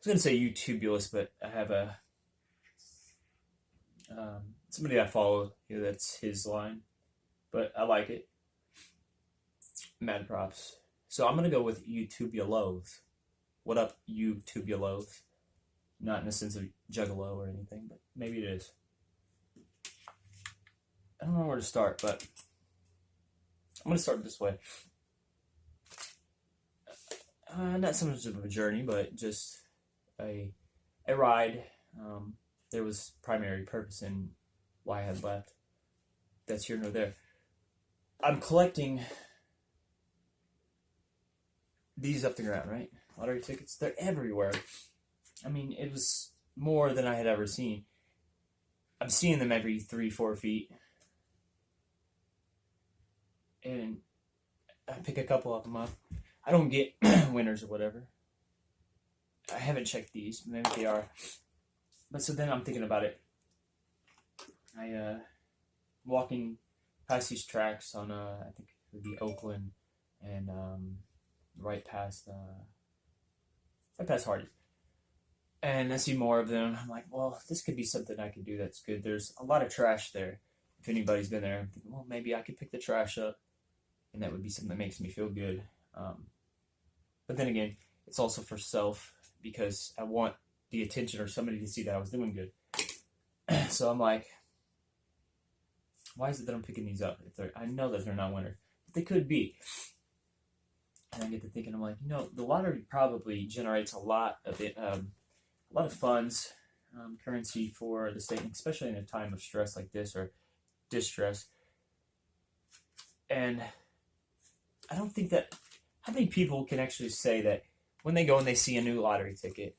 was gonna say YouTubulous, but I have a somebody I follow here that's his line, but I like it. Mad props. So I'm gonna go with YouTubulos. What up, YouTubulos? Not in the sense of juggalo or anything, but maybe it is. I don't know where to start, but I'm gonna start this way. Not so much of a journey, but just a a ride. There was primary purpose in why I had left. That's here nor there. I'm collecting these up the ground, right? Lottery tickets. They're everywhere. I mean, it was more than I had ever seen. I'm seeing them every 3, 4 feet, and I pick a couple of them up. I don't get winners or whatever. I haven't checked these. Maybe they are. But so then I'm thinking about it. Walking past these tracks on I think it would be Oakland and right past Hardy. And I see more of them. I'm like, well, this could be something I could do that's good. There's a lot of trash there. If anybody's been there, I'm thinking, well, maybe I could pick the trash up, and that would be something that makes me feel good. But then again, it's also for self because I want the attention or somebody to see that I was doing good. So I'm like, why is it that I'm picking these up? I know that they're not winners, but they could be. And I get to thinking, I'm like, the lottery probably generates a lot of it, a lot of funds, currency for the state, especially in a time of stress like this or distress. And I don't think that, how many people can actually say that when they go and they see a new lottery ticket,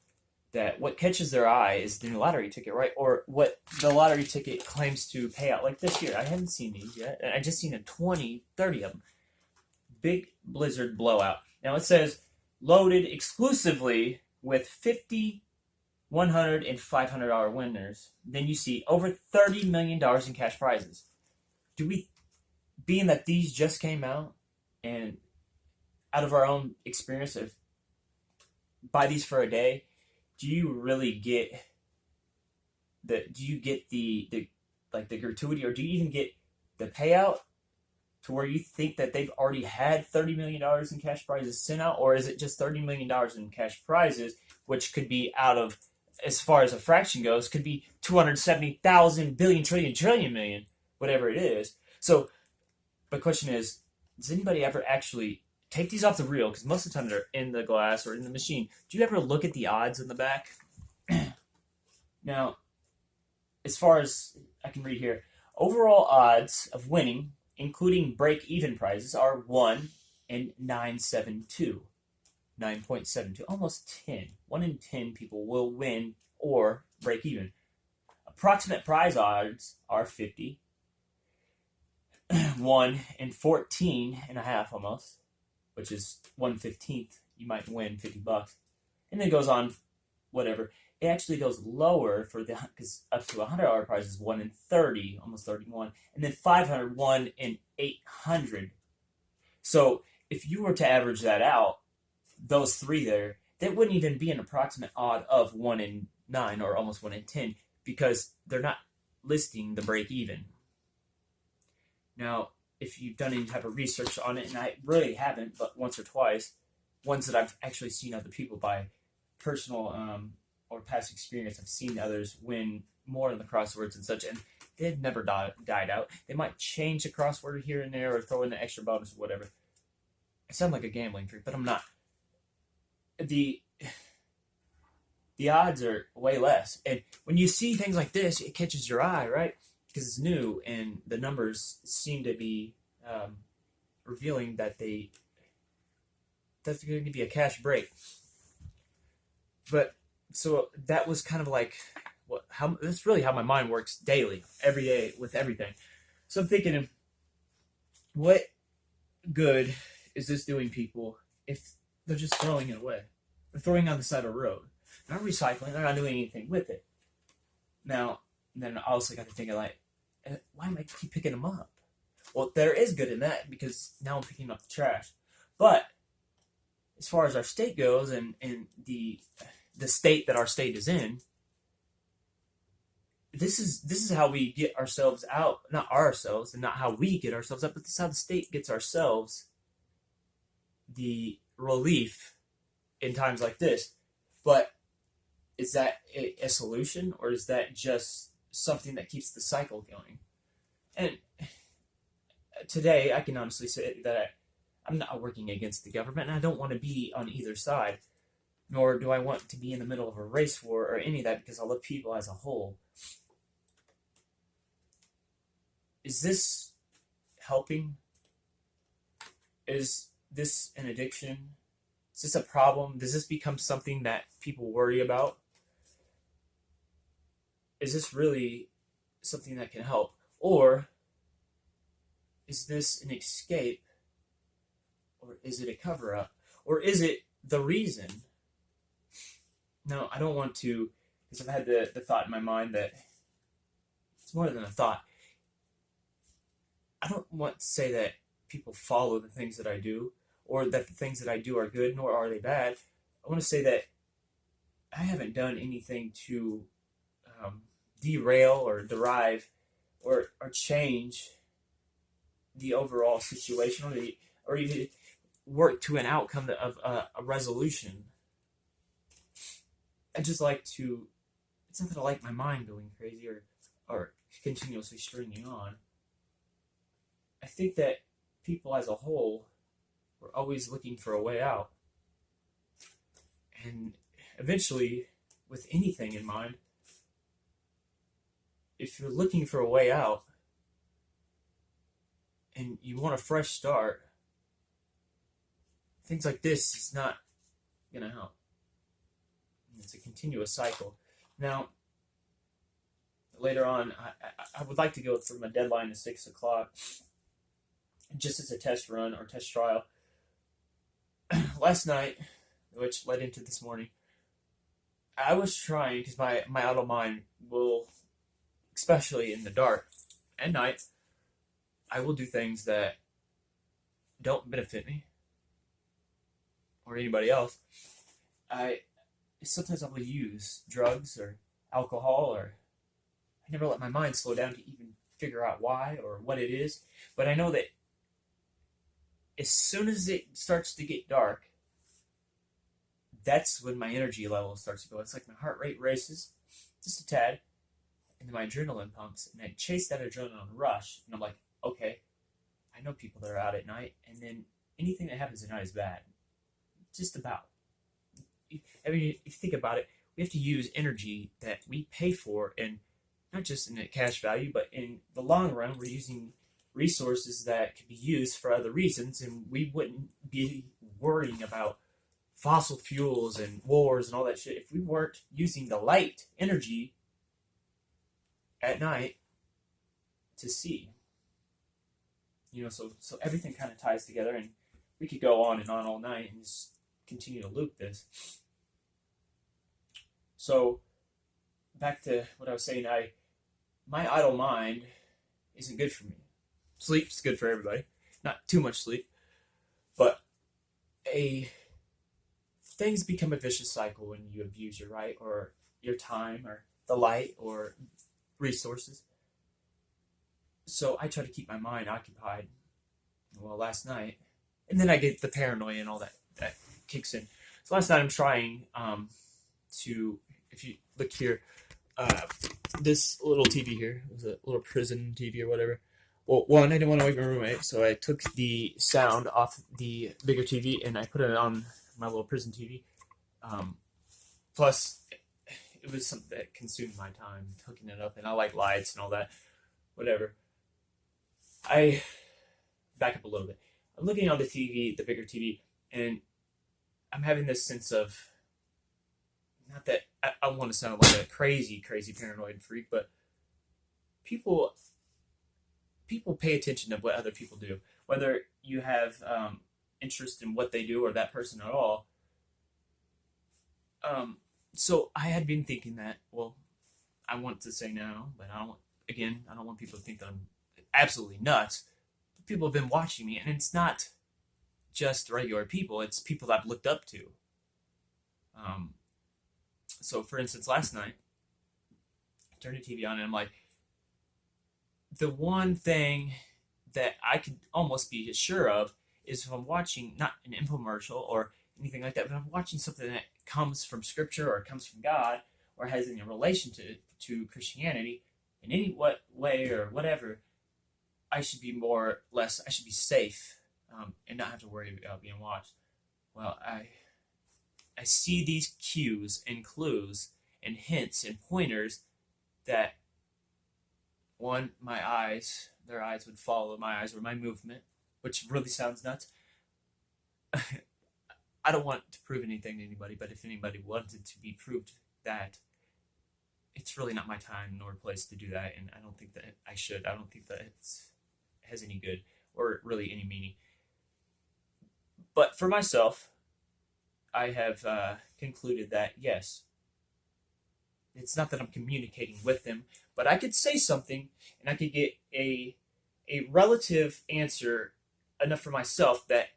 that what catches their eye is the new lottery ticket, right? Or what the lottery ticket claims to pay out. Like this year, I haven't seen these yet. I just seen 20, 30 of them. Big Blizzard blowout. Now it says loaded exclusively with 50, 100, and $500 winners. Then you see over $30 million in cash prizes. Being that these just came out, and out of our own experience of buy these for a day, do you really get the like the gratuity, or do you even get the payout to where you think that they've already had $30 million in cash prizes sent out, or is it just $30 million in cash prizes, which could be out of, as far as a fraction goes, could be 270,000 billion, trillion, trillion, million, whatever it is. So my question is, does anybody ever actually take these off the reel? Because most of the time they're in the glass or in the machine. Do you ever look at the odds in the back? Now, as far as I can read here, overall odds of winning, including break-even prizes, are 1 in 972. 9.72, almost 10. 1 in 10 people will win or break even. Approximate prize odds are 50. 1 in 14 and a half almost, which is 1/15th. You might win $50. And then it goes on, whatever. It actually goes lower because up to $100 prize is 1 in 30, almost 31. And then 500, 1 in 800. So if you were to average that out, those three there, that wouldn't even be an approximate odd of 1 in 9 or almost 1 in 10 because they're not listing the break even. Now, if you've done any type of research on it, and I really haven't, but once or twice, ones that I've actually seen other people by personal or past experience, I've seen others win more in the crosswords and such, and they've never died out. They might change the crossword here and there or throw in an extra bonus or whatever. I sound like a gambling freak, but I'm not. The odds are way less, and when you see things like this, it catches your eye, right? Because it's new, and the numbers seem to be revealing that that's going to be a cash break. But so that was kind of like that's really how my mind works daily, every day with everything. So I'm thinking, what good is this doing people if they're just throwing it away? They're throwing it on the side of the road. They're not recycling. They're not doing anything with it. Now, then I also got to thinking like, why am I keep picking them up? Well, there is good in that because now I'm picking up the trash. But as far as our state goes and the the state that our state is in, this is how we get ourselves out, not ourselves, and not how we get ourselves up, but this is how the state gets ourselves the relief in times like this. But is that a solution, or is that just something that keeps the cycle going? And today, I can honestly say that I'm not working against the government, and I don't want to be on either side, nor do I want to be in the middle of a race war or any of that, because I love people as a whole. Is this helping? Is this an addiction? Is this a problem? Does this become something that people worry about? Is this really something that can help? Or is this an escape? Or is it a cover-up? Or is it the reason? No, I don't want to, because I've had the thought in my mind that it's more than a thought. I don't want to say that people follow the things that I do, or that the things that I do are good, nor are they bad. I want to say that I haven't done anything to derail or derive or change the overall situation, or even work to an outcome of a resolution. I just like to, it's not that I like my mind going crazy or continuously stringing on. I think that people as a whole were always looking for a way out. And eventually, with anything in mind, if you're looking for a way out and you want a fresh start, things like this is not going to help. It's a continuous cycle. Now, later on, I would like to go from a deadline to 6 o'clock, just as a test run or test trial. Last night, which led into this morning, I was trying, because my idle mind will, especially in the dark at night, I will do things that don't benefit me or anybody else. Sometimes I will use drugs or alcohol, or I never let my mind slow down to even figure out why or what it is. But I know that as soon as it starts to get dark, that's when my energy level starts to go. It's like my heart rate races just a tad, and then my adrenaline pumps, and I chase that adrenaline rush, and I'm like, okay, I know people that are out at night, and then anything that happens at night is bad. Just about. I mean, if you think about it, we have to use energy that we pay for, and not just in a cash value, but in the long run, we're using resources that could be used for other reasons, and we wouldn't be worrying about fossil fuels and wars and all that shit if we weren't using the light energy at night to see. So everything kind of ties together, and we could go on and on all night and just continue to loop this. So back to what I was saying, my idle mind isn't good for me. Sleep's good for everybody. Not too much sleep, but things become a vicious cycle when you abuse your right or your time or the light or resources. So I try to keep my mind occupied. Well, last night, and then I get the paranoia and all that kicks in. So last night I'm trying to, if you look here, this little TV here, it was a little prison TV or whatever. Well, one, I didn't want to wake my roommate, so I took the sound off the bigger TV and I put it on my little prison TV. Plus, it was something that consumed my time, hooking it up, and I like lights and all that, whatever. I back up a little bit. I'm looking on the TV, the bigger TV, and I'm having this sense of, not that I want to sound like a crazy paranoid freak, but people pay attention to what other people do, whether you have interest in what they do or that person at all. So I had been thinking that, well, I want to say no, but I don't want people to think that I'm absolutely nuts. People have been watching me, and it's not just regular people, it's people that I've looked up to. So, for instance, last night, I turned the TV on and I'm like, the one thing that I could almost be sure of is if I'm watching not an infomercial or anything like that, but I'm watching something that comes from Scripture or comes from God or has any relation to Christianity in any way or whatever, I should be I should be safe and not have to worry about being watched. Well, I see these cues and clues and hints and pointers that their eyes would follow my eyes or my movement, which really sounds nuts. I don't want to prove anything to anybody, but if anybody wanted to be proved that, it's really not my time nor place to do that, and I don't think that I should. I don't think that it has any good or really any meaning. But for myself, I have concluded that yes, it's not that I'm communicating with them, but I could say something and I could get a relative answer enough for myself that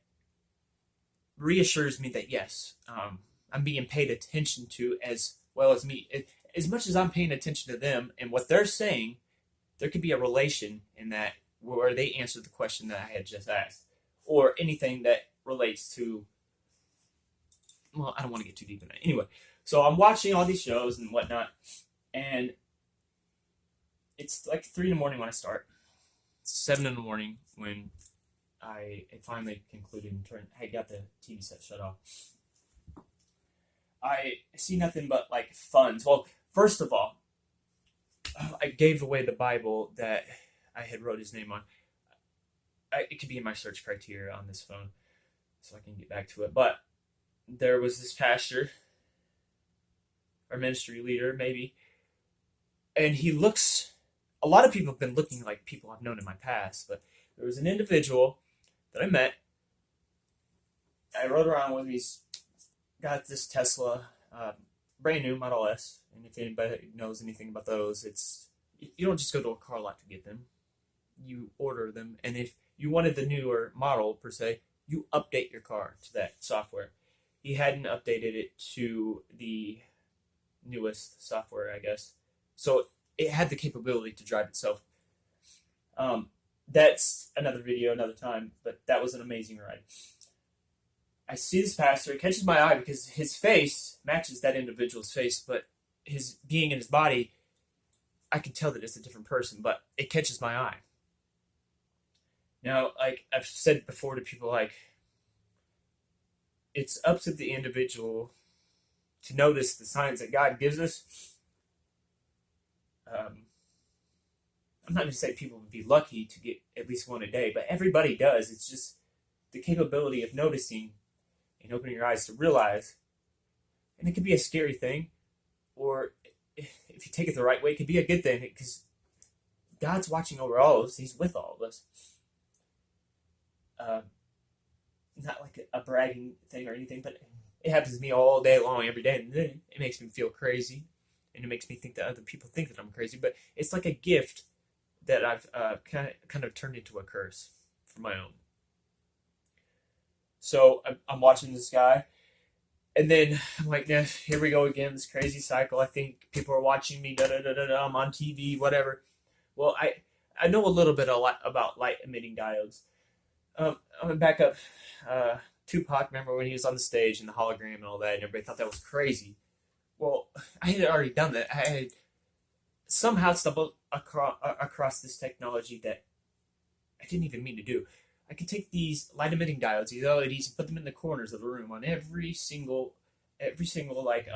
reassures me that yes, I'm being paid attention to as well as me. As much as I'm paying attention to them and what they're saying, there could be a relation in that where they answer the question that I had just asked, or anything that relates to. Well, I don't want to get too deep in that. Anyway, so I'm watching all these shows and whatnot, and it's like 3 in the morning when I start. It's 7 in the morning when I finally concluded and I got the TV set shut off. I see nothing but like funds. Well, first of all, I gave away the Bible that I had wrote his name on. It could be in my search criteria on this phone, so I can get back to it. But there was this pastor, or ministry leader, maybe, and he looks. A lot of people have been looking like people I've known in my past, but there was an individual that I met. I rode around with him. He's got this Tesla, brand new Model S, and if anybody knows anything about those, you don't just go to a car lot to get them. You order them, and if you wanted the newer model per se, you update your car to that software. He hadn't updated it to the newest software, I guess, so it had the capability to drive itself. That's another video, another time, but that was an amazing ride. I see this pastor. It catches my eye because his face matches that individual's face, but his being in his body, I can tell that it's a different person, but it catches my eye. Now, like I've said before to people, like, it's up to the individual to notice the signs that God gives us. I'm not going to say people would be lucky to get at least one a day, but everybody does. It's just the capability of noticing and opening your eyes to realize. And it could be a scary thing, or if you take it the right way, it could be a good thing because God's watching over all of us. He's with all of us. Not like a bragging thing or anything, but it happens to me all day long, every day, and then it makes me feel crazy, and it makes me think that other people think that I'm crazy. But it's like a gift that I've kind of turned into a curse for my own. So I'm watching this guy, and then I'm like, nah, here we go again, this crazy cycle. I think people are watching me. I'm on TV, whatever. Well, I know a little bit about light emitting diodes. I'm gonna back up. Tupac, remember when he was on the stage and the hologram and all that, and everybody thought that was crazy. Well, I had already done that. I had somehow stumbled across this technology that I didn't even mean to do. I could take these light emitting diodes, these LEDs, and put them in the corners of the room on every single like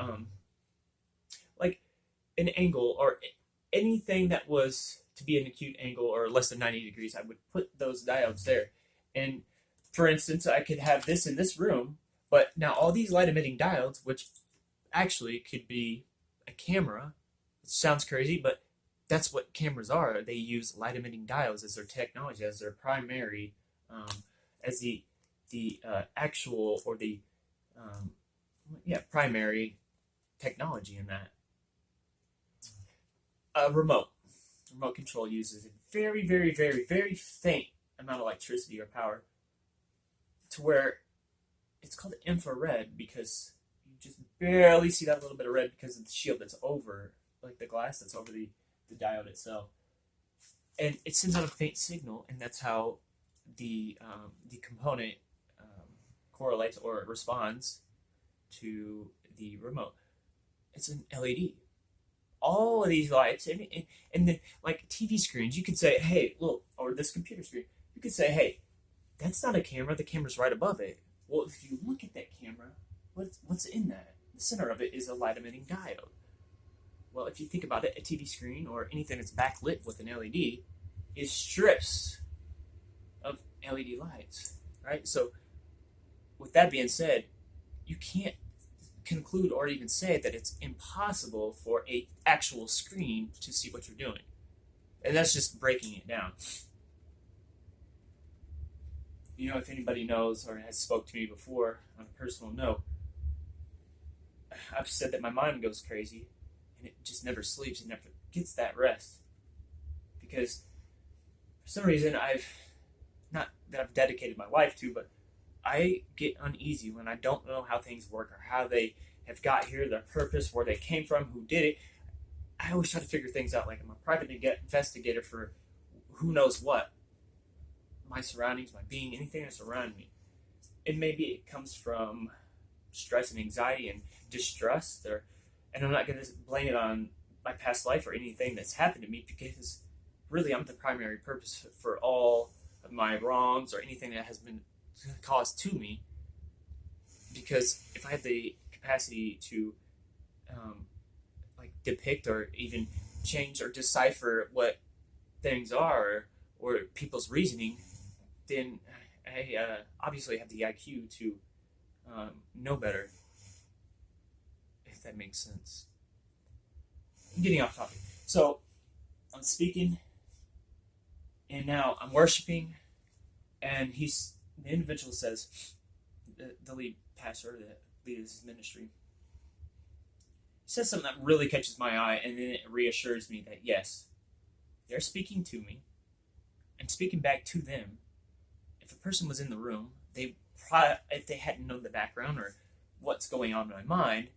an angle or anything that was to be an acute angle or less than 90 degrees. I would put those diodes there. And for instance, I could have this in this room, but now all these light emitting diodes, which actually could be a camera. It sounds crazy, but that's what cameras are. They use light emitting diodes as their technology, as their primary, as the actual or the primary technology in that. A remote control uses a very, very, very, very faint amount of electricity or power to where it's called infrared because you just barely see that little bit of red because of the shield that's over, like the glass that's over the diode itself. And it sends out a faint signal, and that's how the component correlates or responds to the remote. It's an LED. All of these lights, and then like TV screens, you could say, hey, look, or this computer screen, you could say, hey, that's not a camera. The camera's right above it. Well, if you look at that camera, what's in that? The center of it is a light emitting diode. Well, if you think about it, a TV screen or anything that's backlit with an LED is strips of LED lights, right? So, with that being said, you can't conclude or even say that it's impossible for a actual screen to see what you're doing. And that's just breaking it down. You know, if anybody knows or has spoke to me before on a personal note, I've said that my mind goes crazy and it just never sleeps. It never gets that rest. Because for some reason not that I've dedicated my life to, but I get uneasy when I don't know how things work or how they have got here, their purpose, where they came from, who did it. I always try to figure things out. Like I'm a private investigator for who knows what. My surroundings, my being, anything that's around me. And maybe it comes from stress and anxiety and distrust, and I'm not going to blame it on my past life or anything that's happened to me, because really I'm the primary purpose for all of my wrongs or anything that has been caused to me. Because if I had the capacity to like depict or even change or decipher what things are or people's reasoning, then I obviously have the IQ to know better, if that makes sense. I'm getting off topic. So I'm speaking, and now I'm worshiping, and the individual says, the lead pastor that leads his ministry, says something that really catches my eye, and then it reassures me that yes, they're speaking to me, and speaking back to them. If a person was in the room, if they hadn't known the background or what's going on in my mind,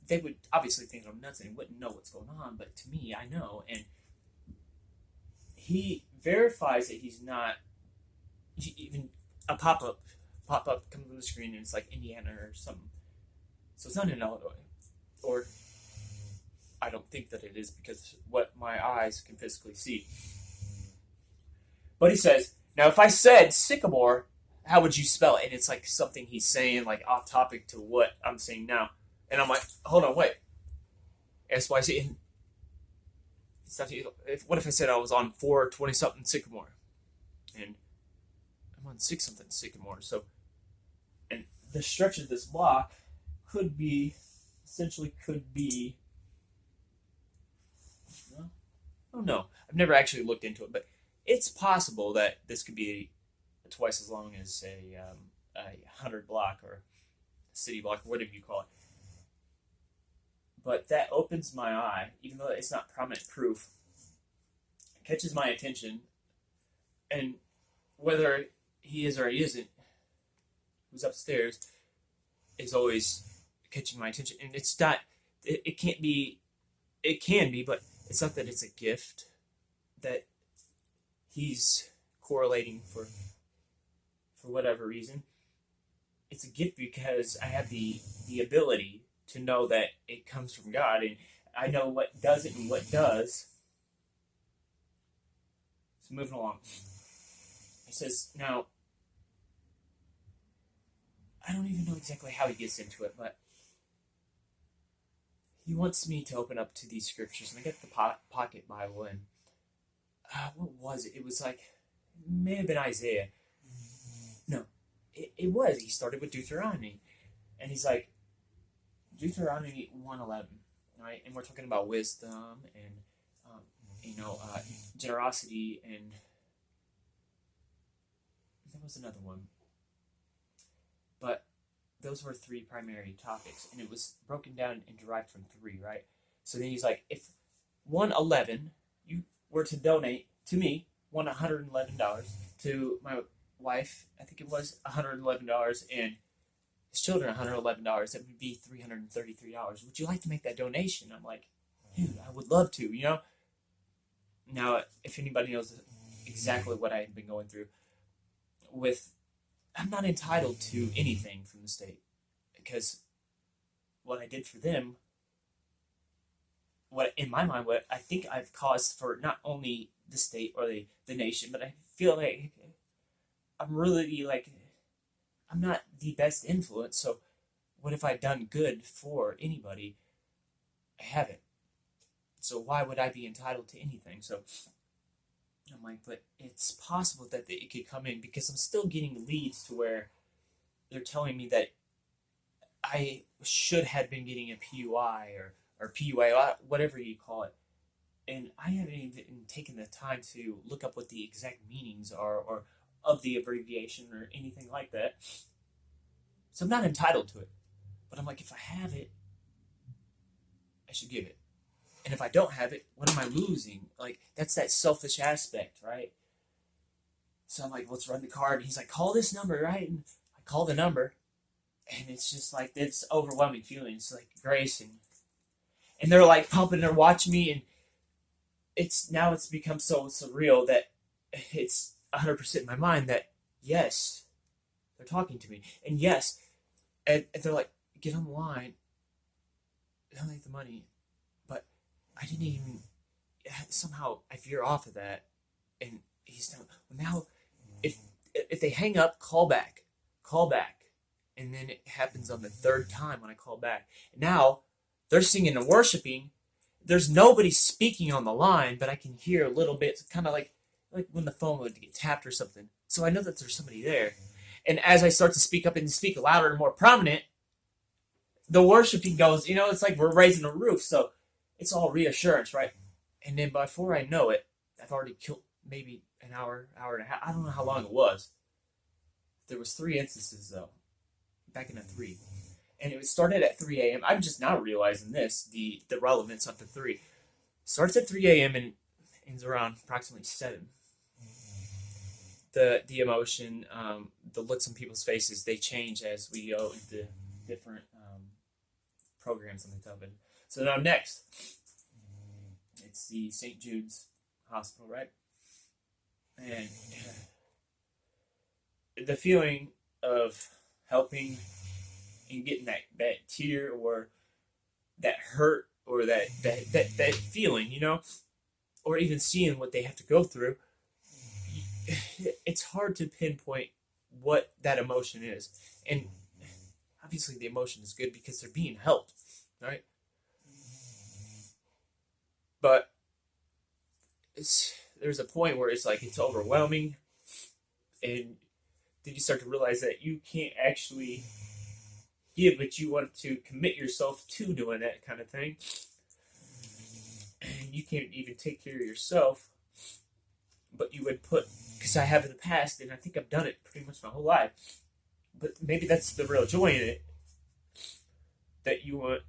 they would obviously think I'm nuts and wouldn't know what's going on. But to me, I know, and he verifies that he's not. Even a pop-up comes on the screen, and it's like Indiana or something. So it's not in Illinois, or I don't think that it is, because what my eyes can physically see. But he says, now if I said Sycamore, how would you spell it? And it's like something he's saying, like off topic to what I'm saying now. And I'm like, hold on, wait. SYC. What if I said I was on 420-something Sycamore? And I'm on 6-something Sycamore. So, and the stretch of this block could be, no? Oh no, I've never actually looked into it, but it's possible that this could be twice as long as a 100 block or a city block, or whatever you call it. But that opens my eye, even though it's not prominent proof. It catches my attention, and whether he is or he isn't, who's upstairs, is always catching my attention. And it's not, it can be, but it's not that it's a gift that he's correlating for whatever reason. It's a gift because I have the ability to know that it comes from God, and I know what doesn't and what does. So moving along. It says, now, I don't even know exactly how he gets into it, but he wants me to open up to these scriptures, and I got the pocket Bible, and what was it? It was like, it may have been Isaiah. No, it was. He started with Deuteronomy, and he's like, Deuteronomy 1:11, right? And we're talking about wisdom and generosity, and there was another one, but those were 3 primary topics, and it was broken down and derived from 3, right? So then he's like, if 1:11 you were to donate to me $111, to my wife, I think it was $111, and his children $111. That would be $333. Would you like to make that donation? I'm like, dude, I would love to. Now, if anybody knows exactly what I had been going through, I'm not entitled to anything from the state because what I did for them, what in my mind, what I think I've caused for not only the state or the nation, but I feel like I'm really like I'm not the best influence. So, what if I've done good for anybody? I haven't. So why would I be entitled to anything? So I'm like, but it's possible that it could come in because I'm still getting leads to where they're telling me that I should have been getting a PUI or PUI, whatever you call it. And I haven't even taken the time to look up what the exact meanings are or of the abbreviation or anything like that. So I'm not entitled to it. But I'm like, if I have it, I should give it. And if I don't have it, what am I losing? Like, that's that selfish aspect, right? So I'm like, let's run the card. And he's like, call this number, right? And I call the number. And it's just like, it's overwhelming feelings, like grace. And they're like pumping and watching me. And it's become so surreal that it's 100% in my mind that, yes, they're talking to me. And yes, and they're like, get on the line. They'll make the money. But I didn't even, somehow I veer off of that. And he's telling, well, now, if they hang up, call back. And then it happens on the third time when I call back. Now, they're singing and worshiping. There's nobody speaking on the line, but I can hear a little bit, kind of like when the phone would get tapped or something. So I know that there's somebody there. And as I start to speak up and speak louder and more prominent, the worshiping goes, it's like we're raising a roof. So it's all reassurance, right? And then before I know it, I've already killed maybe an hour and a half. I don't know how long it was. There was 3 instances, though, back in the 3. And it started at 3 a.m. I'm just now realizing this, the relevance of the 3. Starts at 3 a.m. and ends around approximately 7. The emotion, the looks on people's faces, they change as we go into different programs on the television. So now next, it's the St. Jude's Hospital, right? And the feeling of helping and getting that tear or that hurt or that feeling, or even seeing what they have to go through, it's hard to pinpoint what that emotion is. And obviously the emotion is good because they're being helped, right? But there's a point where it's like it's overwhelming, and then you start to realize that you can't actually give, but you want to commit yourself to doing that kind of thing. And you can't even take care of yourself, but you would put, because I have in the past, and I think I've done it pretty much my whole life, but maybe that's the real joy in it, that you want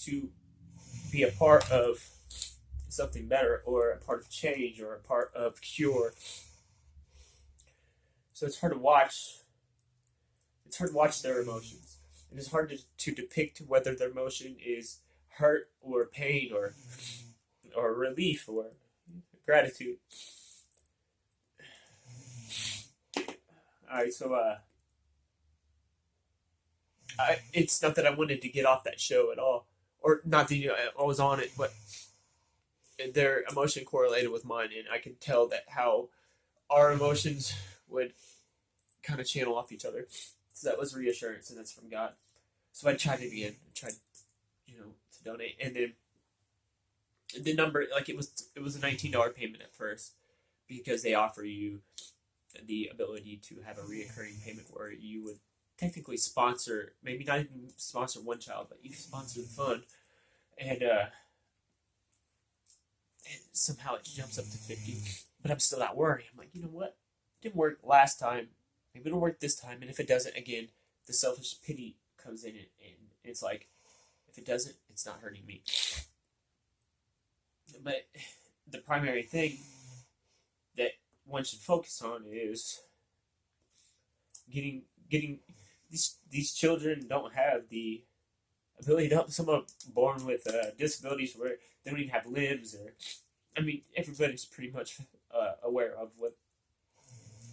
to be a part of something better, or a part of change, or a part of cure. So it's hard to watch. It's hard to watch their emotions, and it's hard to depict whether their emotion is hurt or pain or relief or gratitude. All right, so it's not that I wanted to get off that show at all, or not that I was on it, but their emotion correlated with mine, and I could tell that how our emotions would kind of channel off each other. So that was reassurance, and that's from God. So I tried it again. I tried, to donate, and then the number, like it was a $19 payment at first, because they offer you the ability to have a reoccurring payment where you would technically sponsor, maybe not even sponsor one child, but you sponsor the fund, and somehow it jumps up to 50. But I'm still not worried. I'm like, you know what? It didn't work last time. Maybe it'll work this time. And if it doesn't, again, the selfish pity comes in, and it's like, if it doesn't, it's not hurting me. But the primary thing that one should focus on is getting these children don't have the ability to help someone born with disabilities where they don't even have limbs, or I mean, everybody's pretty much aware of what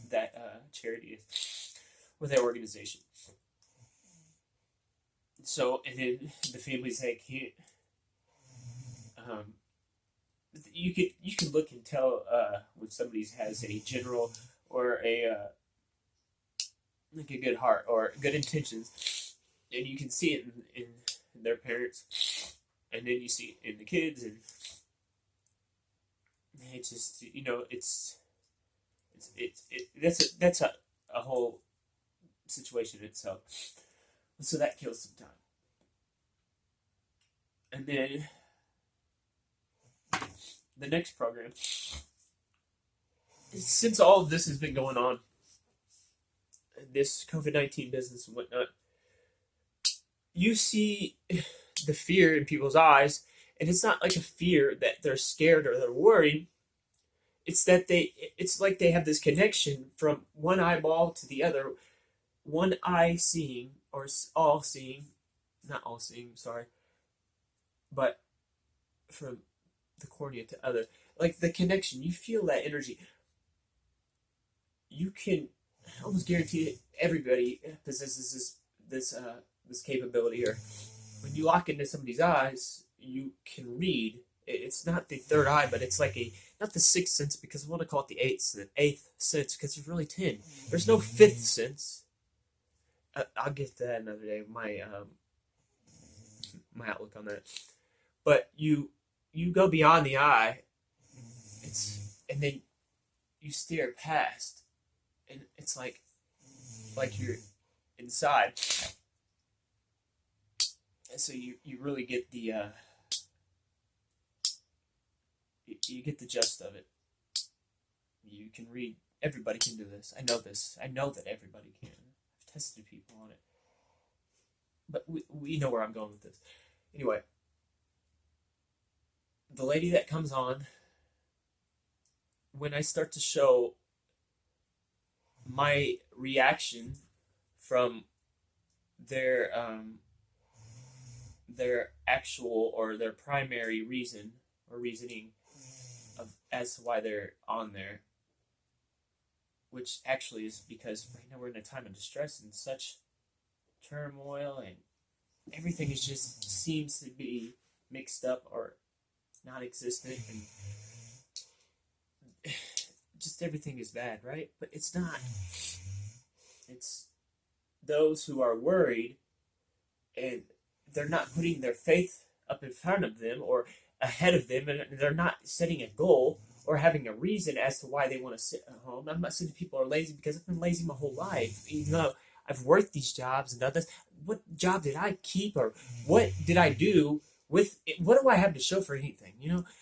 that charity is, or that organization. So, and then the families that can't, um, you can look and tell when somebody has a general or a like a good heart or good intentions, and you can see it in their parents, and then you see it in the kids, and it's just that's a whole situation in itself. So that kills some time, and then the next program. Since all of this has been going on, this COVID-19 business and whatnot, you see the fear in people's eyes, and it's not like a fear that they're scared or they're worried. It's that it's like they have this connection from one eyeball to the other, one eye seeing, or all seeing, not all seeing, sorry, but from the cornea to other, like the connection, you feel that energy. You can almost guarantee that everybody possesses this capability, or when you lock into somebody's eyes, you can read. It's not the third eye, but it's like not the sixth sense, because I want to call it the eighth sense, because there's really 10. There's no fifth sense. I'll get to that another day. My outlook on that. But you go beyond the eye. And then you stare past, and it's like you're inside. And so you really get the you get the gist of it. You can read. Everybody can do this. I know this. I know that everybody can. I've tested people on it. But we know where I'm going with this. Anyway, the lady that comes on, when I start to show my reaction from their actual or their primary reason or reasoning of as to why they're on there, which actually is because right now we're in a time of distress and such turmoil, and everything is just seems to be mixed up or not existent, and just everything is bad, right? But it's not. It's those who are worried, and they're not putting their faith up in front of them or ahead of them, and they're not setting a goal or having a reason as to why they want to sit at home. I'm not saying people are lazy, because I've been lazy my whole life. Even though I've worked these jobs and done this, what job did I keep, or what did I do with it? What do I have to show for anything?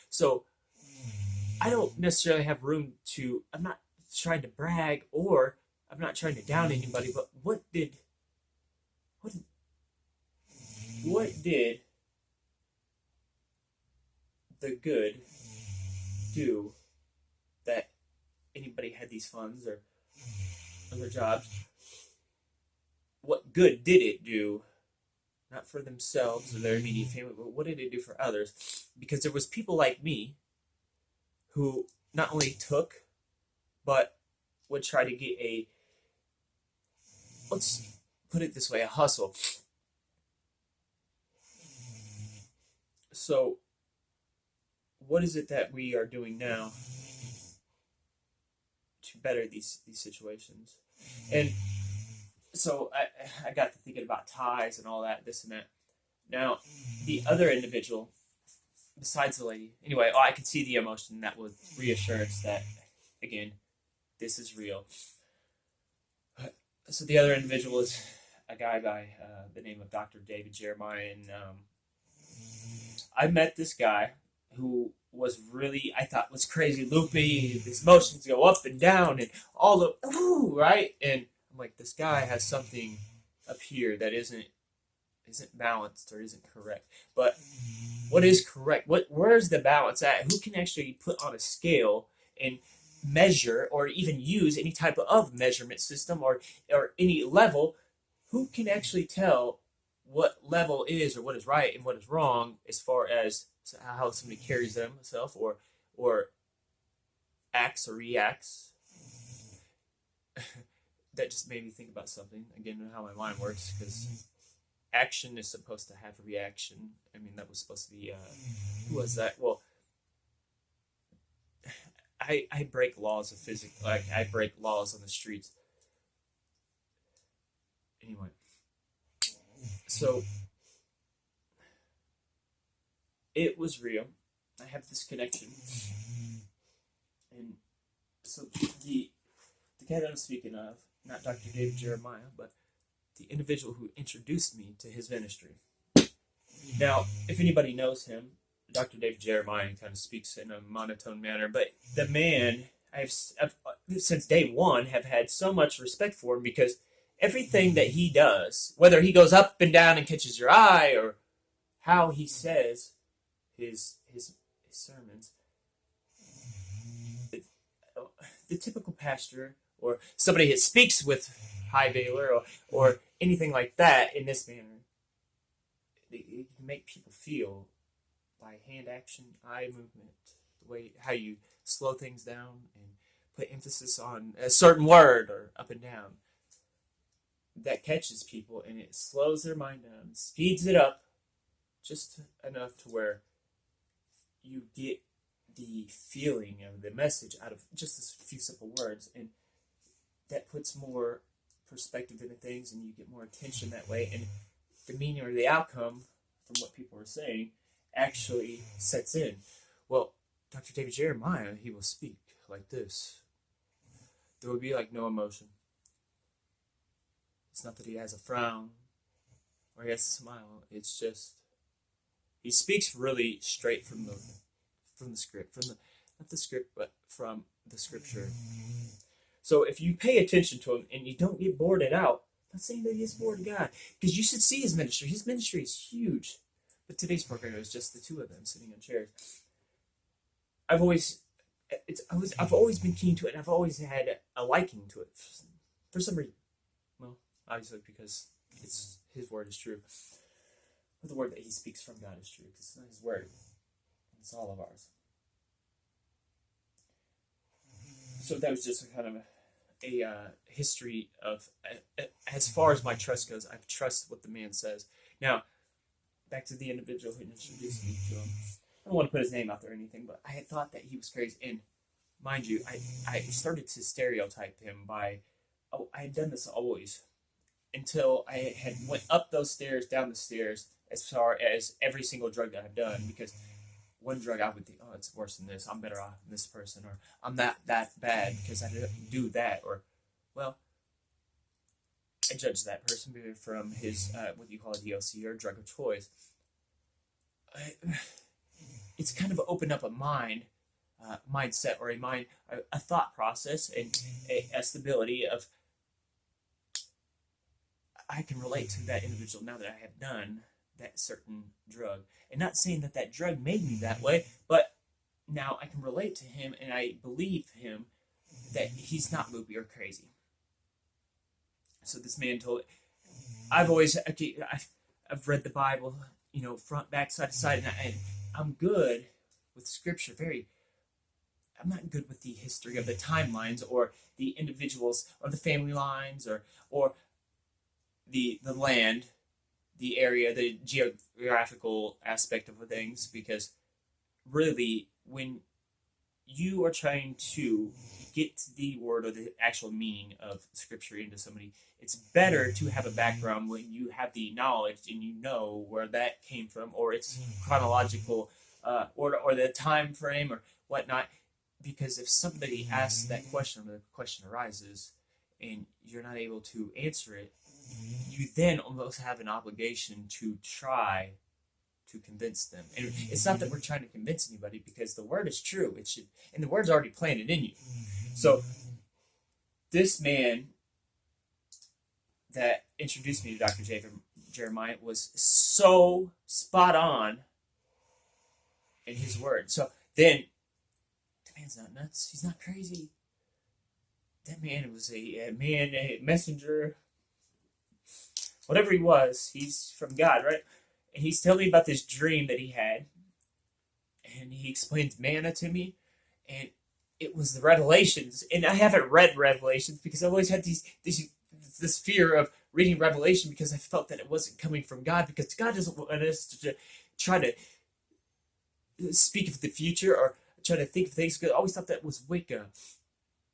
So I don't necessarily have room to. I'm not trying to brag, or I'm not trying to down anybody. But what did the good do that anybody had these funds or other jobs? What good did it do? Not for themselves or their immediate family, but what did it do for others? Because there was people like me who not only took, but would try to get let's put it this way, a hustle. So, what is it that we are doing now to better these situations? And so I got to thinking about ties and all that, this and that. Now, the other individual, besides the lady, anyway, I could see the emotion that was reassurance that, again, this is real. So the other individual is a guy by the name of Dr. David Jeremiah, and I met this guy who was really, I thought, was crazy loopy. His emotions go up and down and all the, right? And I'm like, this guy has something up here that isn't balanced or isn't correct. But what is correct? Where's the balance at? Who can actually put on a scale and measure or even use any type of measurement system or any level who can actually tell what level is or what is right and what is wrong as far as how somebody carries themselves or acts or reacts? That just made me think about something again, how my mind works, because action is supposed to have a reaction. I mean, that was supposed to be who was that? Well, I break laws of physics. Like, I break laws on the streets. Anyway, so it was real. I have this connection, and so the guy that I'm speaking of, not Dr. David Jeremiah, but the individual who introduced me to his ministry. Now, if anybody knows him, Dr. David Jeremiah kind of speaks in a monotone manner, but the man, I've since day one have had so much respect for him, because everything that he does, whether he goes up and down and catches your eye, or how he says his sermons, the typical pastor or somebody that speaks with High Baylor or anything like that in this manner, it can make people feel by hand action, eye movement, the way how you slow things down and put emphasis on a certain word or up and down, that catches people and it slows their mind down, speeds it up just enough to where you get the feeling of the message out of just a few simple words, and that puts more perspective into things, and you get more attention that way, and the meaning or the outcome from what people are saying actually sets in. Well, Dr. David Jeremiah, he will speak like this. There will be like no emotion. It's not that he has a frown or he has a smile. It's just he speaks really straight from the script, not the script, but from the scripture. So if you pay attention to him and you don't get bored out, I'm not saying that he is bored, God, because you should see his ministry. His ministry is huge. But today's program was just the two of them sitting on chairs. I've always been keen to it, and I've always had a liking to it for some reason. Well, obviously because his word is true. But the word that he speaks from God is true, because it's not his word. It's all of ours. So that was just a kind of a history of, as far as my trust goes, I trust what the man says. Now, back to the individual who introduced me to him. I don't want to put his name out there or anything, but I had thought that he was crazy. And mind you, I started to stereotype him by, I had done this always, until I had went up those stairs, down the stairs, as far as every single drug that I've done, because one drug I would think, oh, it's worse than this, I'm better off than this person, or I'm not that bad because I didn't do that, or, well, I judge that person from his, what you call a DOC, or drug of choice. It's kind of opened up a mindset, or a thought process, and a stability of, I can relate to that individual now that I have done that certain drug. And not saying that that drug made me that way, but now I can relate to him, and I believe him that he's not loopy or crazy. So this man told, I've read the Bible, front, back, side to side, and I'm good with scripture. I'm not good with the history of the timelines, or the individuals, or the family lines, or the land, the area, the geographical aspect of things, because really, when you are trying to get the word or the actual meaning of scripture into somebody, it's better to have a background when you have the knowledge and you know where that came from, or its chronological, or the time frame or whatnot. Because if somebody asks that question, or the question arises, and you're not able to answer it, you then almost have an obligation to try to convince them. And it's not that we're trying to convince anybody, because the word is true. And the word's already planted in you. So this man that introduced me to Dr. Jeremiah was so spot on in his word. So then, the man's not nuts. He's not crazy. That man was a messenger whatever he was, he's from God, right? And he's telling me about this dream that he had, and he explains manna to me, and it was the Revelations. And I haven't read Revelations because I've always had this fear of reading Revelation because I felt that it wasn't coming from God, because God doesn't want us to try to speak of the future or try to think of things. Because I always thought that was Wicca,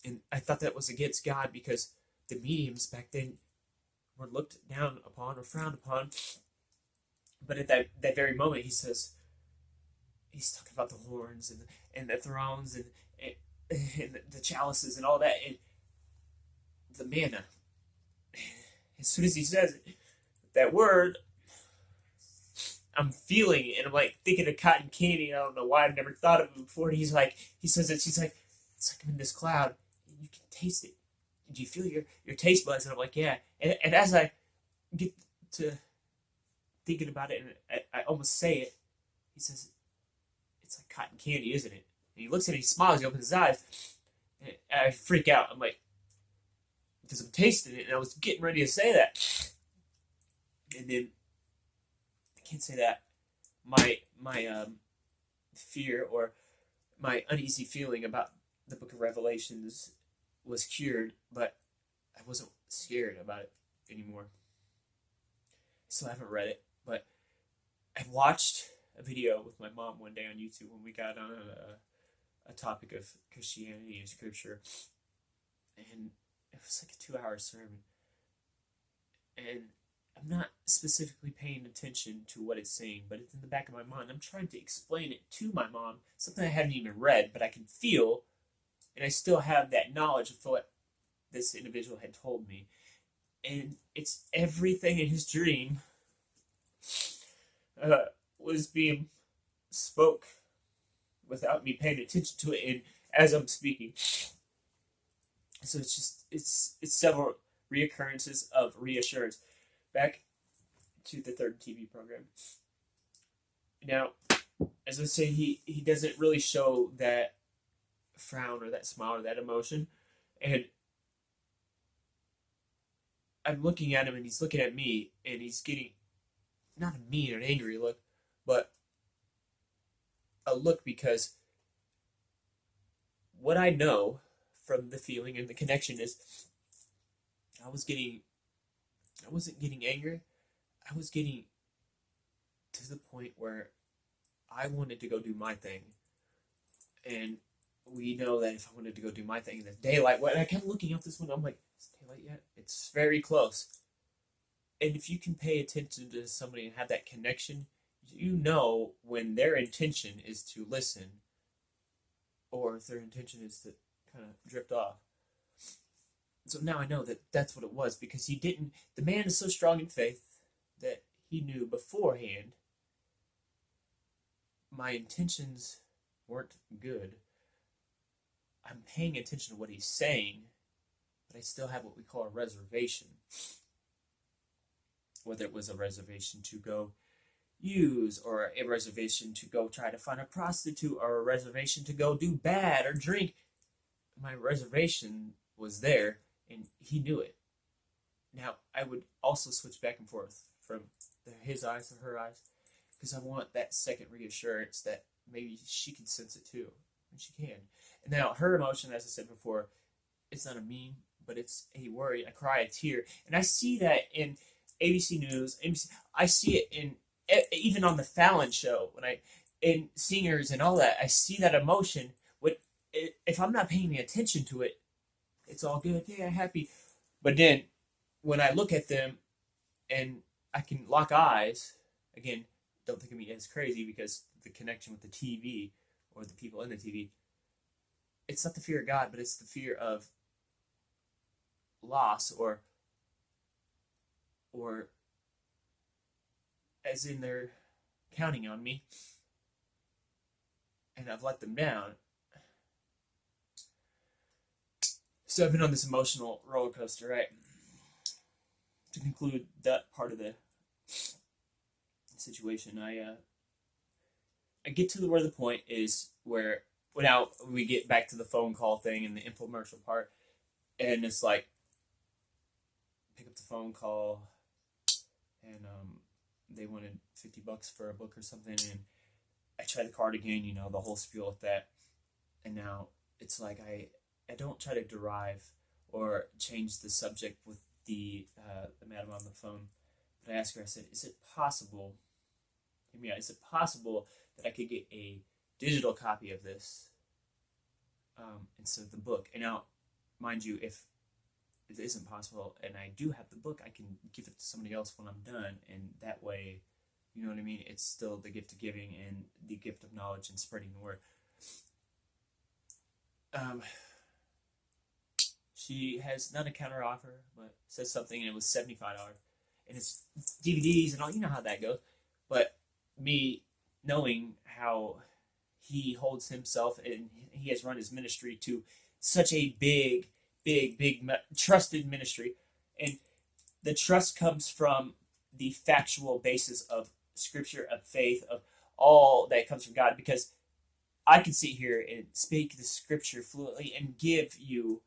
and I thought that was against God because the mediums back then were looked down upon or frowned upon. But at that very moment, he's talking about the horns and the thrones and the chalices and all that, and the manna. As soon as he says it, that word, I'm feeling it, and I'm like thinking of cotton candy. I don't know why I've never thought of it before. And he says it. She's like, it's like I'm in this cloud, and you can taste it. Do you feel your taste buds? And I'm like, yeah. And as I get to thinking about it, and I almost say it, he says, it's like cotton candy, isn't it? And he looks at it, he smiles, he opens his eyes, and I freak out. I'm like, because I'm tasting it, and I was getting ready to say that, and then I can't say that. My fear or my uneasy feeling about the Book of Revelations was cured, but I wasn't scared about it anymore. Still haven't read it, but I watched a video with my mom one day on YouTube when we got on a topic of Christianity and Scripture, and it was like a 2-hour sermon, and I'm not specifically paying attention to what it's saying, but it's in the back of my mind. I'm trying to explain it to my mom, something I haven't even read, but I can feel, and I still have that knowledge of what this individual had told me. And it's everything in his dream was being spoke without me paying attention to it, and as I'm speaking. So it's several reoccurrences of reassurance. Back to the third TV program. Now, as I say, he doesn't really show that frown or that smile or that emotion, and I'm looking at him, and he's looking at me, and he's getting not a mean or an angry look, but a look, because what I know from the feeling and the connection is I wasn't getting angry. I was getting to the point where I wanted to go do my thing. And we know that if I wanted to go do my thing in the daylight, and I kept looking out this window, I'm like, is it daylight yet? It's very close. And if you can pay attention to somebody and have that connection, you know when their intention is to listen or if their intention is to kind of drift off. So now I know that that's what it was, because the man is so strong in faith that he knew beforehand my intentions weren't good. I'm paying attention to what he's saying, but I still have what we call a reservation. Whether it was a reservation to go use, or a reservation to go try to find a prostitute, or a reservation to go do bad or drink, my reservation was there, and he knew it. Now, I would also switch back and forth from his eyes to her eyes, because I want that second reassurance that maybe she can sense it too, and she can. And now, her emotion, as I said before, it's not a meme, but it's a worry, a cry, a tear. And I see that in ABC News. I see it in even on the Fallon show, in singers and all that. I see that emotion. If I'm not paying attention to it, it's all good. Yeah, happy. But then when I look at them and I can lock eyes, again, don't think of me as crazy because the connection with the TV or the people in the TV, it's not the fear of God, but it's the fear of loss, or as in they're counting on me and I've let them down. So I've been on this emotional roller coaster, right? To conclude that part of the situation, I get to where the point is where now we get back to the phone call thing and the infomercial part, and it's like, pick up the phone call, and they wanted $50 for a book or something, and I tried the card again, the whole spiel with that, and now it's like I don't try to derive or change the subject with the madam on the phone, but I asked her. I said, "Is it possible? Hear me out. Is it possible that I could get a digital copy of this instead of the book?" And now, mind you, if it isn't possible and I do have the book, I can give it to somebody else when I'm done, and that way, you know what I mean? It's still the gift of giving and the gift of knowledge and spreading the word. She has not a counter offer, but says something, and it was $75, and it's DVDs and all. You know how that goes. But me knowing how he holds himself, and he has run his ministry to such a big trusted ministry, and the trust comes from the factual basis of Scripture, of faith, of all that comes from God, because I can sit here and speak the Scripture fluently and give you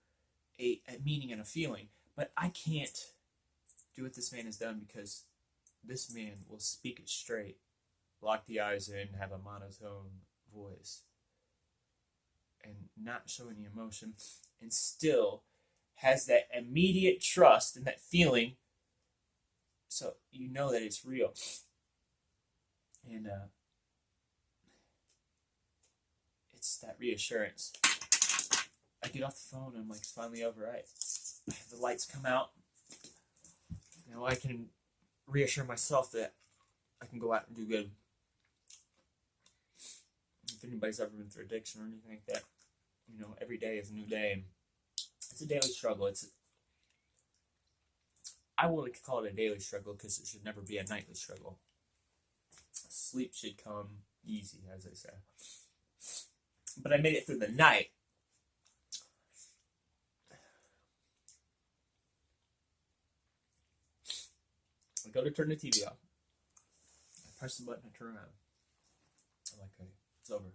a meaning and a feeling, but I can't do what this man has done, because this man will speak it straight, lock the eyes in, have a monotone voice, and not show any emotion, and still has that immediate trust and that feeling, so you know that it's real. And it's that reassurance. I get off the phone and I'm like, it's finally over, right? The lights come out. I can reassure myself that I can go out and do good. If anybody's ever been through addiction or anything like that, every day is a new day. And it's a daily struggle. I wouldn't call it a daily struggle, because it should never be a nightly struggle. Sleep should come easy, as they say. But I made it through the night. I go to turn the TV off. I press the button and turn around. I'm like, okay, it's over.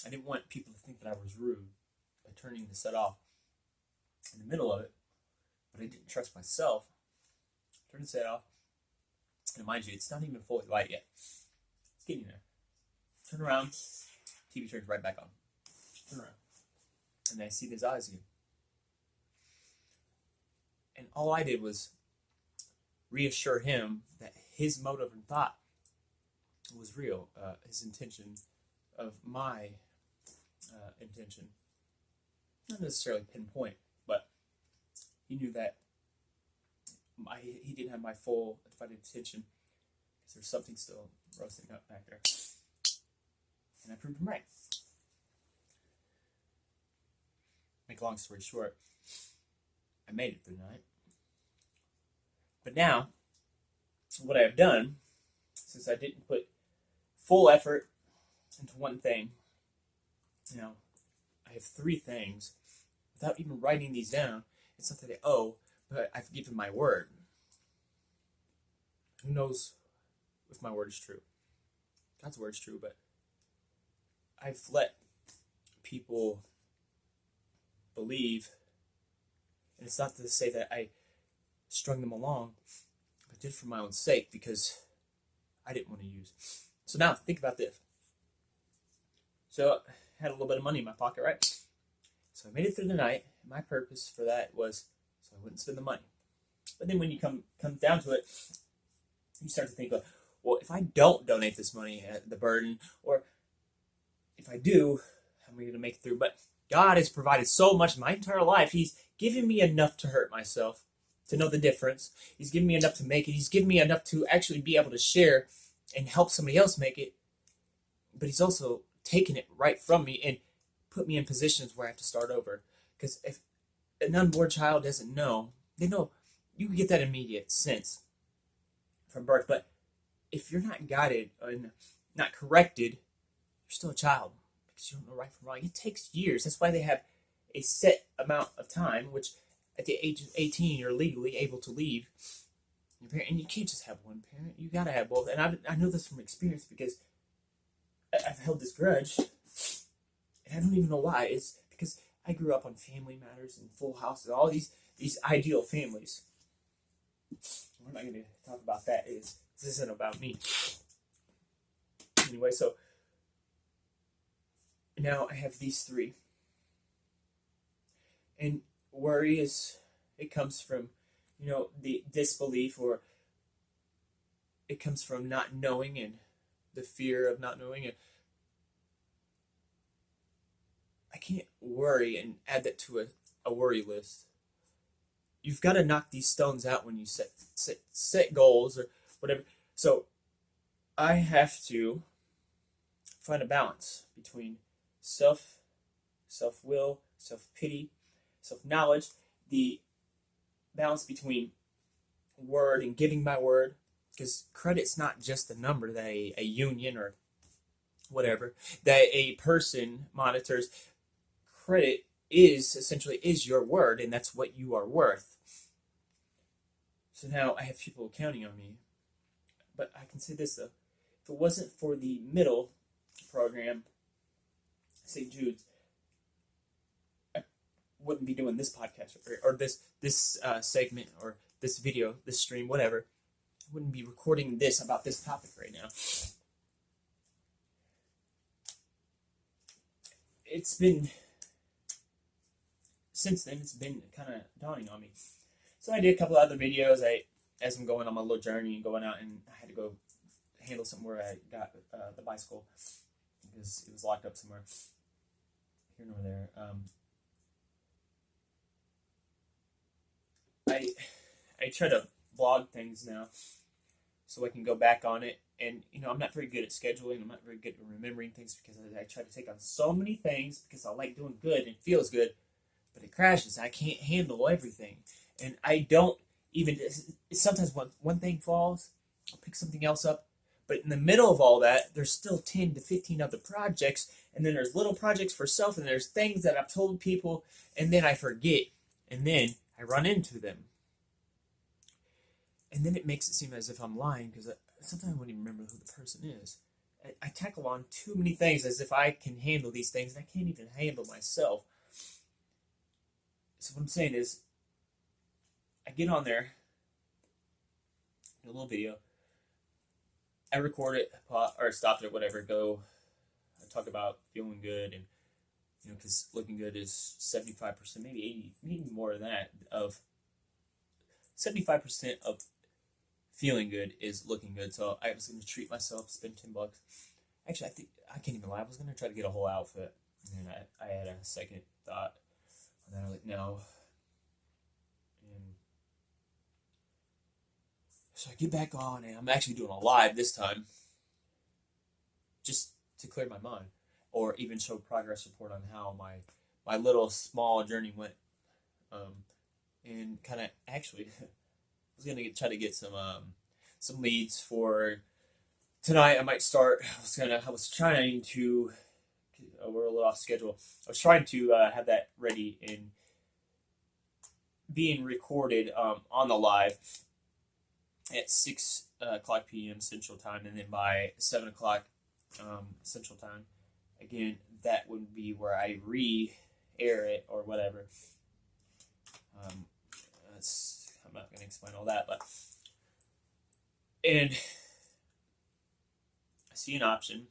I didn't want people to think that I was rude by turning the set off in the middle of it, but I didn't trust myself. Turn the set off, and mind you, it's not even fully light yet. It's getting there. Turn around, TV turns right back on. Turn around, and I see his eyes again. And all I did was reassure him that his motive and thought was real. His intention of my intention, not necessarily pinpoint, but he knew that he didn't have my full divided attention, because there's something still roasting up back there. And I proved him right. Make a long story short, I made it through the night. But now, what I have done, since I didn't put full effort into one thing, I have 3 things without even writing these down. It's not that I owe, but I've given my word. Who knows if my word is true? God's word is true, but I've let people believe, and it's not to say that I strung them along, but I did it for my own sake, because I didn't want to use. So now, think about this. So I had a little bit of money in my pocket, right? So I made it through the night. My purpose for that was so I wouldn't spend the money. But then when you come down to it, you start to think, well, if I don't donate this money, the burden, or if I do, how am I going to make it through? But God has provided so much my entire life. He's given me enough to hurt myself, to know the difference. He's given me enough to make it. He's given me enough to actually be able to share and help somebody else make it. But he's also taken it right from me and put me in positions where I have to start over. Because if an unborn child doesn't know, they know you can get that immediate sense from birth. But if you're not guided and not corrected, you're still a child, because you don't know right from wrong. It takes years. That's why they have a set amount of time, which at the age of 18, you're legally able to leave your parent. And you can't just have one parent. You got to have both. And I know this from experience, because I've held this grudge, and I don't even know why. It's because I grew up on Family Matters and Full House and all these ideal families. we're not going to talk about that. This isn't about me. Anyway, so now I have these three. And worry it comes from, the disbelief, or it comes from not knowing and the fear of not knowing. And I can't worry and add that to a worry list. You've got to knock these stones out when you set goals or whatever. So I have to find a balance between self-will, self-pity, self-knowledge, the balance between word and giving my word, because credit's not just a number that a union or whatever that a person monitors. Credit essentially is your word, and that's what you are worth. So now I have people counting on me. But I can say this though, if it wasn't for the middle program, St. Jude's, I wouldn't be doing this podcast or this segment or this video, this stream, whatever. I wouldn't be recording this about this topic right now. Since then, it's been kind of dawning on me. So I did a couple of other videos. As I'm going on my little journey and going out, and I had to go handle something where I got the bicycle because it was locked up somewhere here nor there. I try to vlog things now so I can go back on it. And, I'm not very good at scheduling. I'm not very good at remembering things because I try to take on so many things because I like doing good and it feels good, but it crashes. I can't handle everything. And I don't even, sometimes one thing falls, I'll pick something else up. But in the middle of all that, there's still 10 to 15 other projects. And then there's little projects for self. And there's things that I've told people. And then I forget. And then I run into them. And then it makes it seem as if I'm lying because sometimes I wouldn't even remember who the person is. I tackle on too many things as if I can handle these things. And I can't even handle myself. So what I'm saying is, I get on there, a little video, I record it, or stopped it, whatever, I talk about feeling good, and, because looking good is 75%, maybe 80, maybe more than that, of 75% of feeling good is looking good. So I was going to treat myself, spend $10. Actually, I can't even lie, I was going to try to get a whole outfit, and then I had a second thought, and then I was like, no. So I get back on, and I'm actually doing a live this time, just to clear my mind, or even show progress report on how my little small journey went, and kind of actually, I was gonna try to get some leads for tonight. I might start. I was trying to. We're a little off schedule. I was trying to have that ready and being recorded on the live at 6 o'clock p.m. Central Time, and then by 7 o'clock Central Time, again, that would be where I re-air it or whatever. I'm not going to explain all that, but and I see an option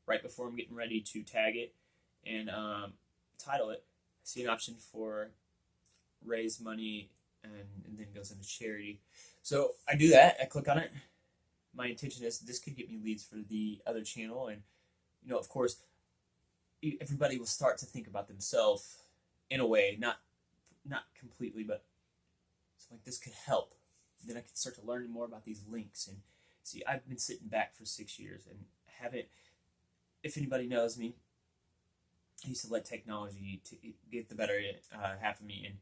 right before I'm getting ready to tag it and title it. I see an option for raise money and then goes into charity. So I do that. I click on it. My intention is this could get me leads for the other channel, and of course, everybody will start to think about themselves in a way, not completely, but so like this could help. Then I can start to learn more about these links and see. I've been sitting back for 6 years and haven't. If anybody knows me, I used to let technology to get the better half of me, and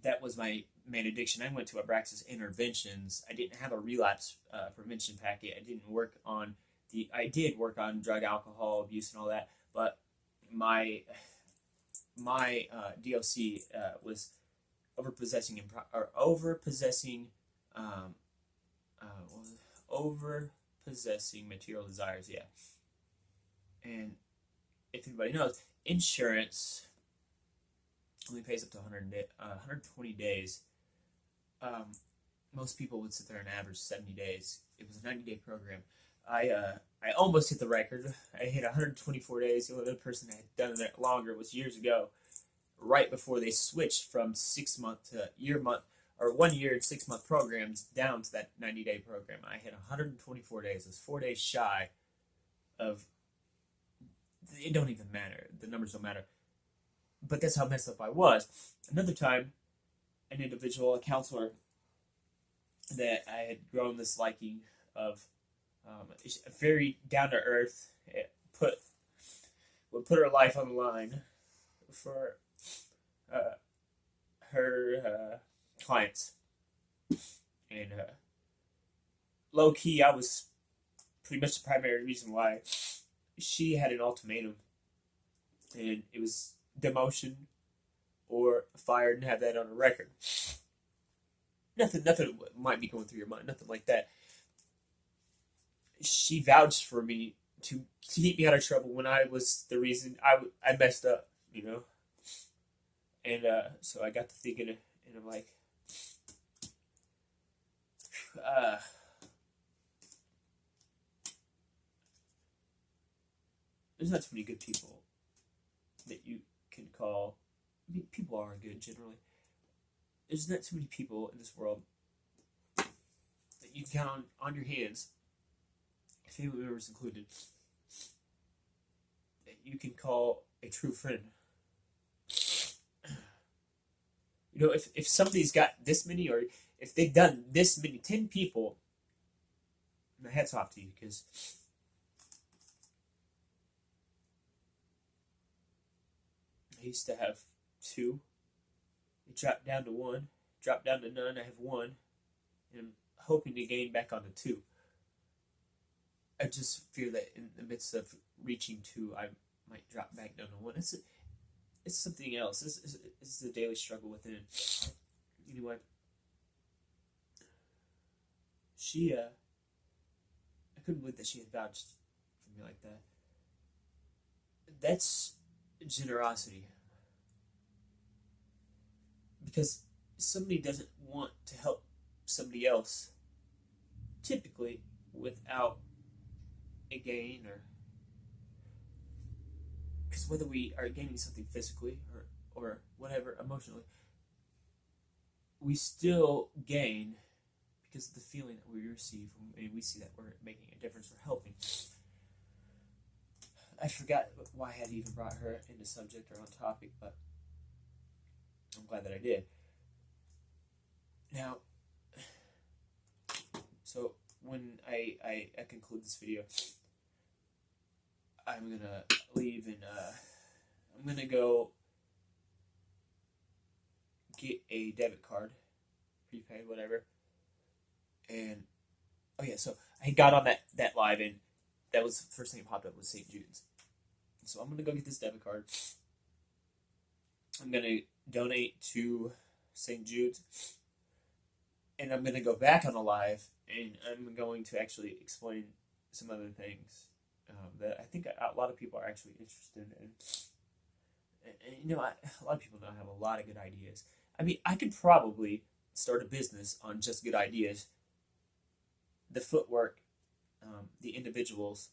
that was my main addiction. I went to Abraxas Interventions. I didn't have a relapse prevention packet. I did work on drug, alcohol abuse, and all that. But my DOC was overpossessing material desires. Yeah, and if anybody knows, insurance only pays up to 120 days most people would sit there and average 70 days. It was a 90-day program. I almost hit the record. I hit 124 days. The only other person that had done it longer was years ago, right before they switched from 6 month to year month or 1 year and 6 month programs down to that 90-day program. I hit 124 days. It was 4 days shy of. It don't even matter. The numbers don't matter. But that's how messed up I was. Another time, an individual, a counselor that I had grown this liking of, very down to earth, would put her life on the line for her clients, and low key, I was pretty much the primary reason why she had an ultimatum, and it was demotion or fired, and have that on a record. Nothing might be going through your mind, nothing like that. She vouched for me to keep me out of trouble when I was the reason I messed up, and so I got to thinking, and I'm like, uh, there's not too many good people that you can call. I mean, people are good generally. There's not too many people in this world that you can count on your hands, family members included, that you can call a true friend. If somebody's got this many, or if they've done this many, 10 people, my hat's off to you, because I used to have 2. It dropped down to 1, dropped down to none. I have 1, and I'm hoping to gain back onto 2. I just fear that in the midst of reaching 2, I might drop back down to 1. It's something else. This is a daily struggle within. Anyway, I couldn't believe that she had vouched for me like that. That's generosity. Because somebody doesn't want to help somebody else, typically without a gain, or because whether we are gaining something physically or whatever emotionally, we still gain because of the feeling that we receive when we see that we're making a difference or helping. I forgot why I had even brought her into subject or on topic, but I'm glad that I did. Now, so when I conclude this video, I'm gonna leave, and I'm gonna go get a debit card, prepaid, whatever. And oh yeah, so I got on that live, and that was the first thing that popped up was St. Jude's. So I'm gonna go get this debit card. I'm gonna donate to St. Jude's, and I'm gonna go back on the live, and I'm going to actually explain some other things that I think a lot of people are actually interested in. And a lot of people don't have a lot of good ideas. I mean, I could probably start a business on just good ideas. The footwork, the individuals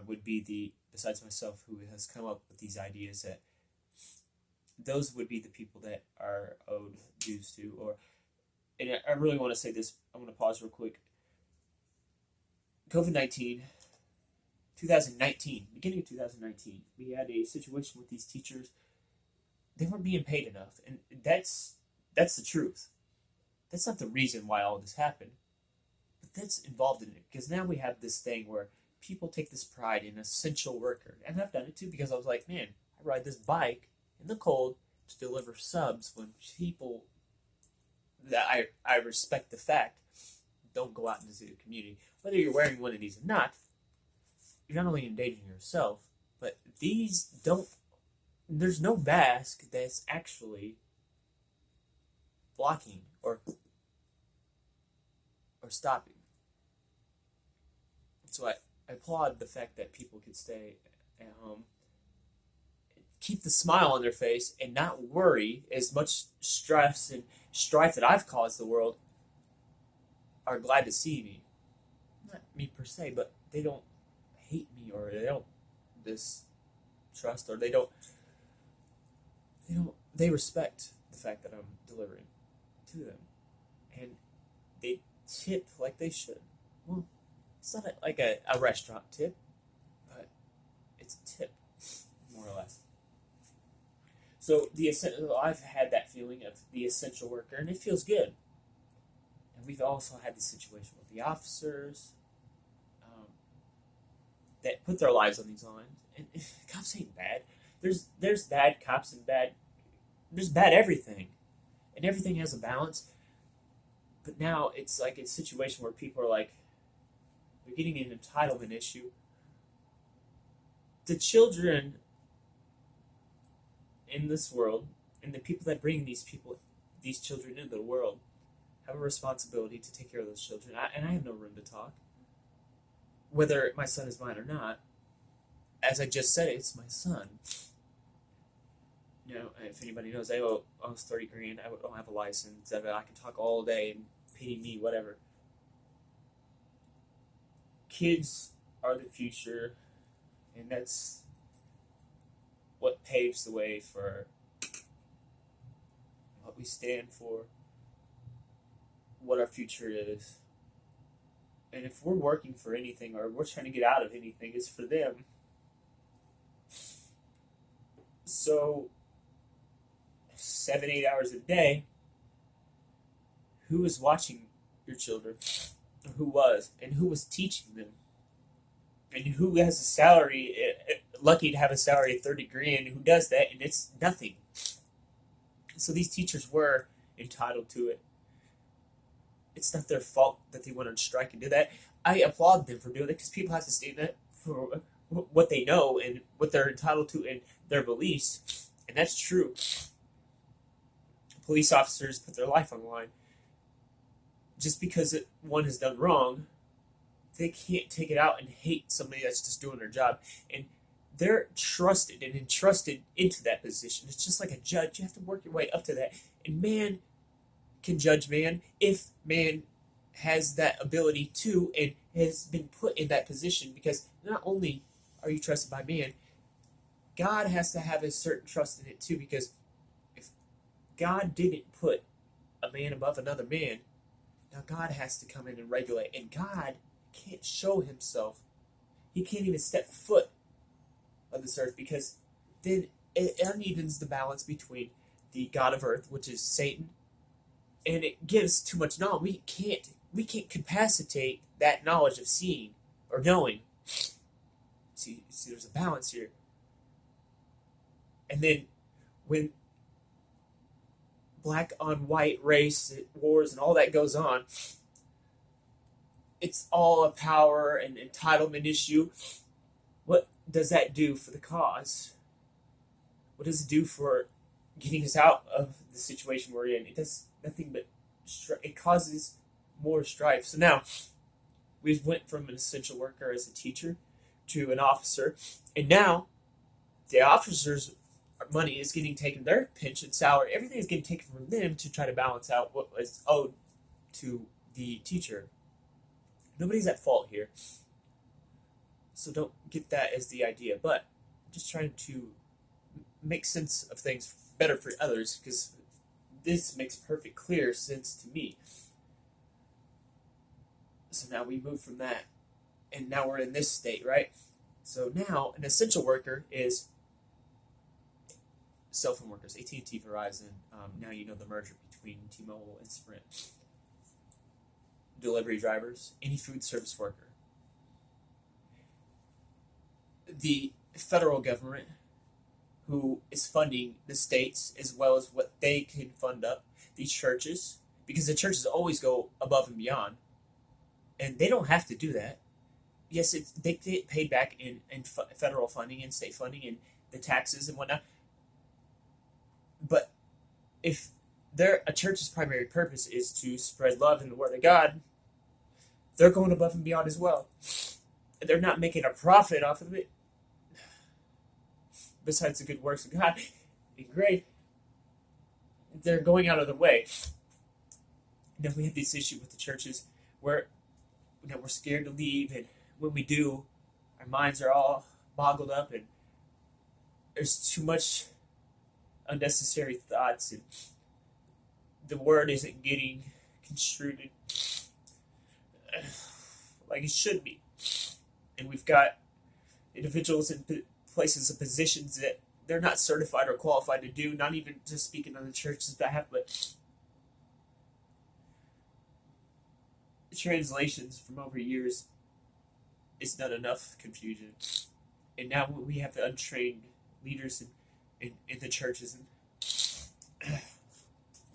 would be besides myself, who has come up with these ideas, that those would be the people that are owed dues to. And I really want to say this. I'm going to pause real quick. COVID-19, 2019, beginning of 2019, we had a situation with these teachers. They weren't being paid enough, and that's the truth. That's not the reason why all this happened, but that's involved in it, because now we have this thing where people take this pride in essential worker, and I've done it too, because I was like, man, I ride this bike in the cold to deliver subs when people that I respect the fact don't go out into the community. Whether you're wearing one of these or not, you're not only endangering yourself, but these don't. There's no mask that's actually blocking or stopping. So I applaud the fact that people can stay at home, keep the smile on their face and not worry as much stress and strife that I've caused the world are glad to see me. Not me per se, but they don't hate me or they don't distrust or they respect the fact that I'm delivering to them. And they tip like they should. Well, it's not like a restaurant tip, but it's a tip, more or less. So I've had that feeling of the essential worker, and it feels good. And we've also had the situation with the officers that put their lives on these lines. And cops ain't bad. There's bad cops and there's bad everything, and everything has a balance. But now it's like a situation where people are like, they're getting an entitlement issue. The children in this world, and the people that bring these children into the world, have a responsibility to take care of those children. And I have no room to talk. Whether my son is mine or not, as I just said, it's my son. If anybody knows, I owe almost $30,000. I don't have a license. I can talk all day and pity me, whatever. Kids are the future, and that's what paves the way for what we stand for, what our future is. And if we're working for anything or we're trying to get out of anything, it's for them. So 7-8 hours a day, who is watching your children? Who was? And who was teaching them? And who has a salary, lucky to have a salary of $30,000, who does that, and it's nothing. So these teachers were entitled to it. It's not their fault that they went on strike and do that. I applaud them for doing it because people have to stand up for what they know and what they're entitled to and their beliefs. And that's true. Police officers put their life on the line. Just because one has done wrong, they can't take it out and hate somebody that's just doing their job. And they're trusted and entrusted into that position. It's just like a judge. You have to work your way up to that. And man can judge man if man has that ability to and has been put in that position, because not only are you trusted by man, God has to have a certain trust in it too, because if God didn't put a man above another man, now God has to come in and regulate, and God can't show himself. He can't even step foot on this earth, because then it unevens the balance between the God of earth, which is Satan, and it gives too much knowledge. We can't capacitate that knowledge of seeing or knowing. See, there's a balance here. And then when black on white race wars and all that goes on, it's all a power and entitlement issue. What does that do for the cause? What does it do for getting us out of the situation we're in? It does nothing but it causes more strife. So now we went from an essential worker as a teacher to an officer, and now the officers' money is getting taken, their pension, salary, everything is getting taken from them to try to balance out what was owed to the teacher. Nobody's at fault here, so don't get that as the idea, but I'm just trying to make sense of things better for others, because this makes perfect clear sense to me. So now we move from that, and now we're in this state, right? So now an essential worker is cell phone workers, AT&T, Verizon. Now you know the merger between T-Mobile and Sprint. Delivery drivers, any food service worker. The federal government, who is funding the states as well as what they can fund up, these churches, because the churches always go above and beyond, and they don't have to do that. Yes, they get paid back in federal funding and state funding and the taxes and whatnot, but if a church's primary purpose is to spread love and the word of God, they're going above and beyond as well. They're not making a profit off of it. besides the good works of God, and great, they're going out of their way. And then we have this issue with the churches where we're scared to leave, and when we do, our minds are all boggled up, and there's too much unnecessary thoughts, and the word isn't getting construed like it should be. And we've got individuals in places and positions that they're not certified or qualified to do, not even to speaking on the church's behalf, but translations from over years is not enough confusion. And now we have the untrained leaders in the churches, and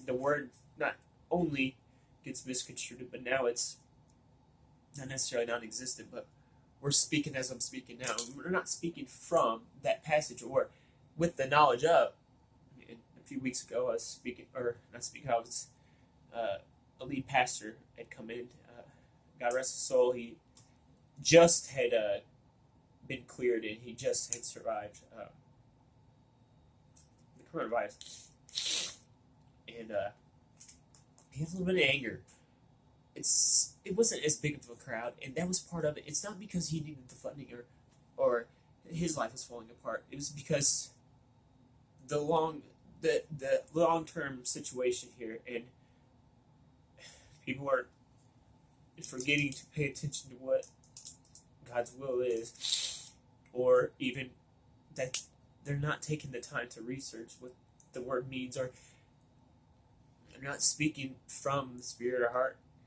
the word not only gets misconstrued, but now it's not necessarily non-existent, but we're speaking as I'm speaking now. We're not speaking from that passage or with the knowledge of. A few weeks ago, I was speaking, or not speaking, I was a lead pastor had come in. God rest his soul. He just had been cleared, and he just had survived the coronavirus. And he has a little bit of anger. It wasn't as big of a crowd, and that was part of it. It's not because he needed the funding or his life was falling apart. It was because the long term situation here, and people are forgetting to pay attention to what God's will is, or even that they're not taking the time to research what the word means, or they're not speaking from the spirit or heart.